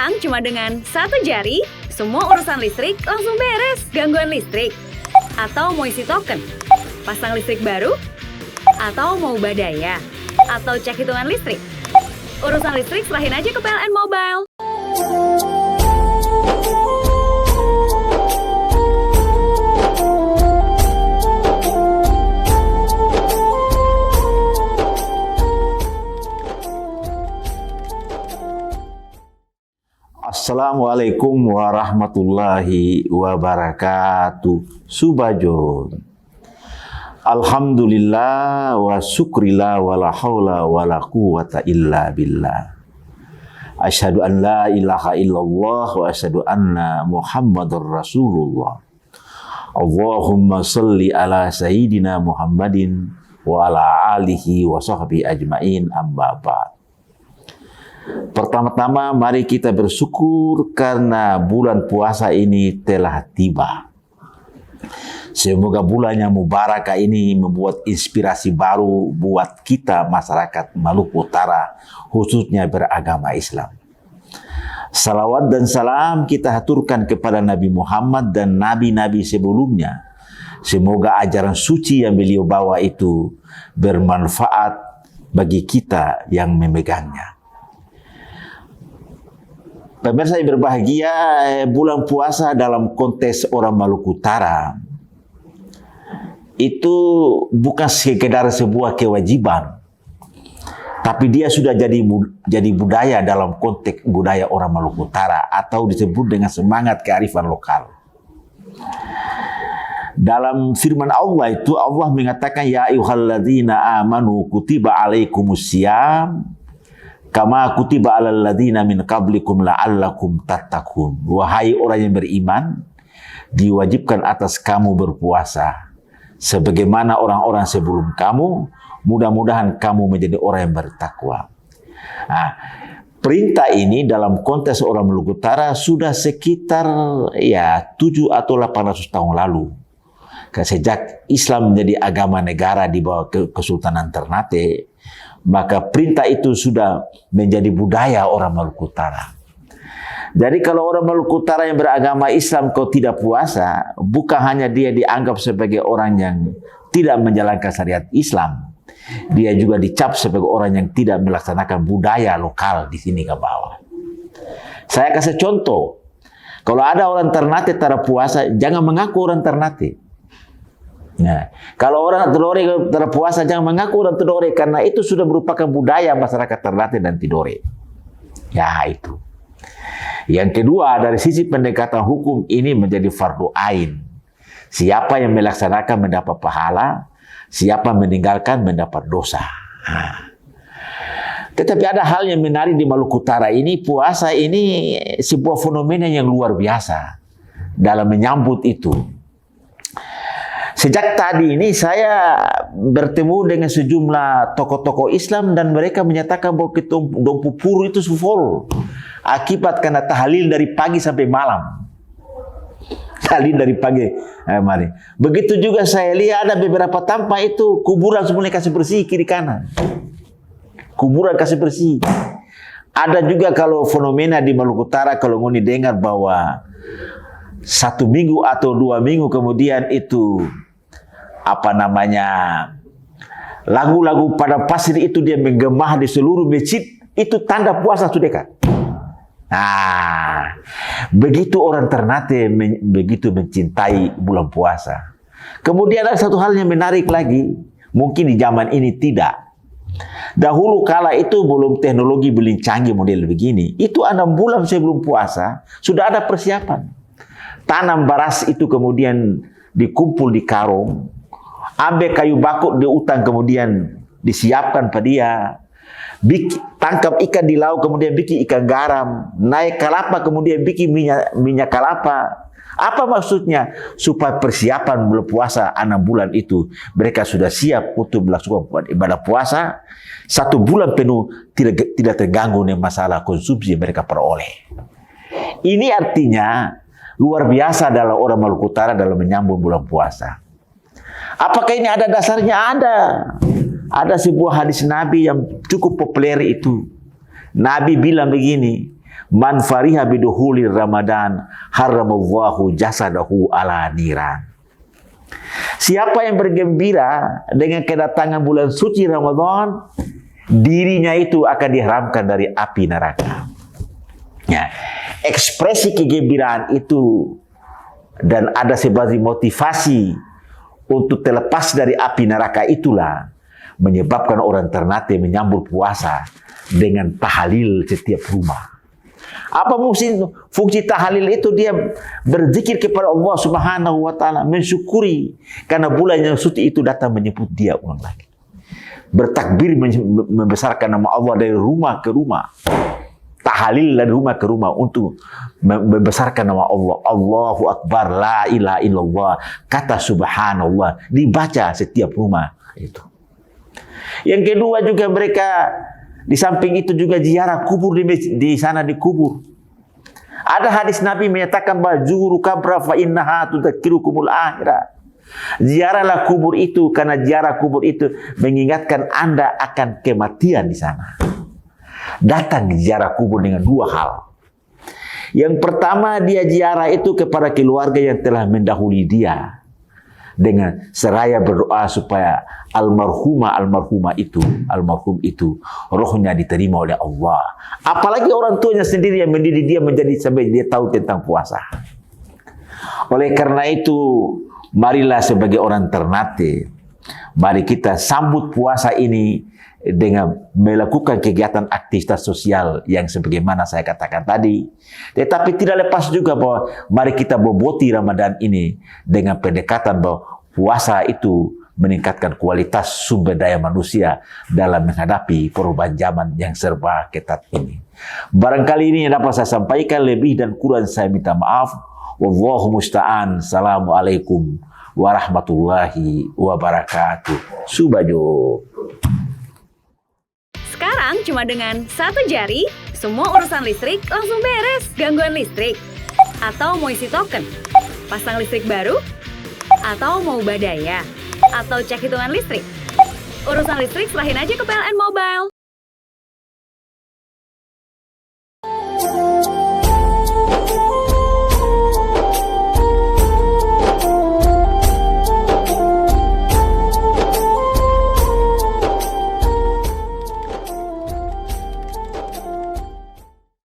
Sekarang cuma dengan satu jari, semua urusan listrik langsung beres. Gangguan listrik? Atau mau isi token? Pasang listrik baru? Atau mau ubah daya? Atau cek hitungan listrik? Urusan listrik serahin aja ke PLN Mobile. Assalamualaikum warahmatullahi wabarakatuh. Subajon. Alhamdulillah wa syukrillah wa la hawla wa la quwata illa billah. Asyhadu an la ilaha illallah wa asyhadu anna Muhammadar Rasulullah. Allahumma salli ala sayyidina Muhammadin wa ala alihi wa sahbihi ajmain, amma ba'd. Pertama-tama mari kita bersyukur karena bulan puasa ini telah tiba. Semoga bulan yang mubarakah ini membuat inspirasi baru buat kita masyarakat Maluku Utara, khususnya beragama Islam. Salawat dan salam kita haturkan kepada Nabi Muhammad dan nabi-nabi sebelumnya. Semoga ajaran suci yang beliau bawa itu bermanfaat bagi kita yang memegangnya. Pemirsa yang berbahagia, bulan puasa dalam konteks orang Maluku Utara itu bukan sekedar sebuah kewajiban, tapi dia sudah jadi budaya dalam konteks budaya orang Maluku Utara atau disebut dengan semangat kearifan lokal. Dalam firman Allah itu Allah mengatakan, ya ayyuhalladzina amanu kutiba alaikumusiyam kama kutiba alal ladzina min qablikum la'allakum tattaqun. Wahai orang yang beriman, diwajibkan atas kamu berpuasa sebagaimana orang-orang sebelum kamu, mudah-mudahan kamu menjadi orang yang bertakwa. Nah, perintah ini dalam konteks orang Maluku Utara sudah sekitar 7 atau 800 tahun lalu. Sejak Islam menjadi agama negara di bawah Kesultanan Ternate, maka perintah itu sudah menjadi budaya orang Maluku Utara. Jadi kalau orang Maluku Utara yang beragama Islam kau tidak puasa, bukan hanya dia dianggap sebagai orang yang tidak menjalankan syariat Islam, dia juga dicap sebagai orang yang tidak melaksanakan budaya lokal di sini ke bawah. Saya kasih contoh, kalau ada orang Ternate tak puasa, jangan mengaku orang Ternate. Nah, kalau orang Tidore terpuasa jangan mengaku orang Tidore, karena itu sudah merupakan budaya masyarakat Ternate dan Tidore. Ya itu. Yang kedua, dari sisi pendekatan hukum ini menjadi fardu ain. Siapa yang melaksanakan mendapat pahala, siapa meninggalkan mendapat dosa. Nah. Tetapi ada hal yang menarik di Maluku Utara ini, puasa ini sebuah fenomena yang luar biasa dalam menyambut itu. Sejak tadi ini saya bertemu dengan sejumlah tokoh-tokoh Islam dan mereka menyatakan bahwa Dompu Puru itu sufol akibat karena tahlil dari pagi sampai malam. Tahlil dari pagi mari. Begitu juga saya lihat ada beberapa tampak itu kuburan semuanya kasih bersih kiri kanan. Kuburan kasih bersih. Ada juga kalau fenomena di Maluku Utara kalau ngoni dengar bahwa 1 minggu atau 2 minggu kemudian itu lagu-lagu pada pasir itu dia menggema di seluruh masjid, itu tanda puasa sudah dekat. Nah, begitu orang Ternate begitu mencintai bulan puasa. Kemudian ada satu hal yang menarik lagi, mungkin di zaman ini tidak. Dahulu kala itu belum teknologi belum canggih model begini, itu 6 bulan sebelum puasa sudah ada persiapan. Tanam beras itu kemudian dikumpul di karung, ambil kayu bakuk di hutan kemudian disiapkan pada dia, tangkap ikan di laut kemudian bikin ikan garam, naik kalapa kemudian bikin minyak kalapa. Apa maksudnya? Supaya persiapan bulan puasa 6 bulan itu mereka sudah siap untuk melakukan ibadah puasa 1 bulan penuh, tidak terganggu dengan masalah konsumsi yang mereka peroleh. Ini artinya luar biasa dalam orang Maluku Utara dalam menyambut bulan puasa. Apakah ini ada dasarnya? Ada. Ada sebuah hadis Nabi yang cukup populer itu. Nabi bilang begini, Man fariha biduhulir Ramadan haramallahu jasadahu ala niran. Siapa yang bergembira dengan kedatangan bulan suci Ramadan, dirinya itu akan diharamkan dari api neraka. Ya, ekspresi kegembiraan itu dan ada sebagai motivasi untuk terlepas dari api neraka itulah menyebabkan orang Ternate menyambut puasa dengan tahlil setiap rumah. Apa fungsi tahlil itu? Dia berzikir kepada Allah Subhanahu wa taala, mensyukuri karena bulan yang suci itu datang menyebut dia ulang lagi. Bertakbir membesarkan nama Allah dari rumah ke rumah. Tahlil dari rumah ke rumah untuk membesarkan nama Allah. Allahu Akbar, la ilaha illallah, kata subhanallah dibaca setiap rumah itu. Yang kedua juga mereka di samping itu juga ziarah kubur di sana dikubur. Ada hadis Nabi menyatakan bahwa zuru kabra fa innaha tudzakirukumul akhirah. Ziarahlah kubur itu karena ziarah kubur itu mengingatkan Anda akan kematian di sana. Datang ziarah kubur dengan dua hal. Yang pertama, dia ziarah itu kepada keluarga yang telah mendahului dia dengan seraya berdoa supaya almarhum itu rohnya diterima oleh Allah. Apalagi orang tuanya sendiri yang mendidik dia menjadi sampai dia tahu tentang puasa. Oleh karena itu, marilah sebagai orang Ternate, mari kita sambut puasa ini dengan melakukan kegiatan aktivitas sosial yang sebagaimana saya katakan tadi. Tetapi tidak lepas juga bahwa mari kita boboti Ramadan ini dengan pendekatan bahwa puasa itu meningkatkan kualitas sumber daya manusia dalam menghadapi perubahan zaman yang serba ketat ini. Barangkali ini yang dapat saya sampaikan, lebih dan kurang saya minta maaf. Wallahu musta'an. Assalamualaikum warahmatullahi wabarakatuh. Subajo. Sekarang cuma dengan satu jari, semua urusan listrik langsung beres. Gangguan listrik, atau mau isi token, pasang listrik baru, atau mau badaya, atau cek hitungan listrik. Urusan listrik serahin aja ke PLN Mobile.